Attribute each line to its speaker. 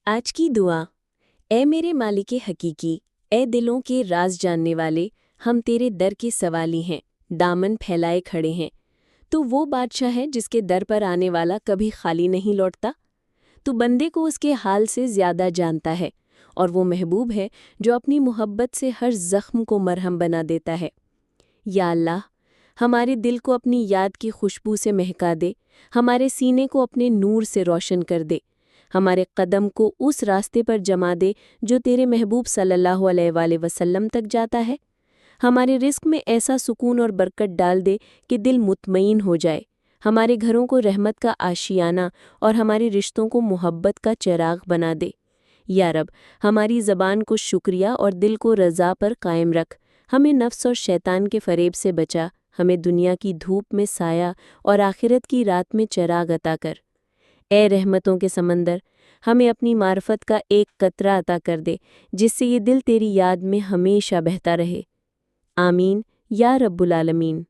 Speaker 1: आज की दुआ। ए मेरे मालिक हकीकी, ए दिलों के राज जानने वाले, हम तेरे दर के सवाली हैं, दामन फैलाए खड़े हैं। तू वो बादशाह है जिसके दर पर आने वाला कभी खाली नहीं लौटता। तू बंदे को उसके हाल से ज़्यादा जानता है, और वो महबूब है जो अपनी मोहब्बत से हर ज़ख्म को मरहम बना देता है। या अल्लाह, हमारे दिल को अपनी याद की खुशबू से महका दे, हमारे सीने को अपने नूर से रोशन कर दे, हमारे कदम को उस रास्ते पर जमा दे जो तेरे महबूब सल्लल्लाहु अलैहि वसल्लम तक जाता है। हमारे रिस्क में ऐसा सुकून और बरकत डाल दे कि दिल मुतमईन हो जाए, हमारे घरों को रहमत का आशियाना और हमारे रिश्तों को मोहब्बत का चिराग बना दे। या रब, हमारी ज़बान को शुक्रिया और दिल को रज़ा पर कायम रख, हमें नफ्स और शैतान के फ़रेब से बचा, हमें दुनिया की धूप में साया और आखिरत की रात में चिराग अता कर। ए रहमतों के समंदर, हमें अपनी मार्फत का एक कतरा अता कर दे, जिससे ये दिल तेरी याद में हमेशा बहता रहे। आमीन या रब्बुल आलमीन।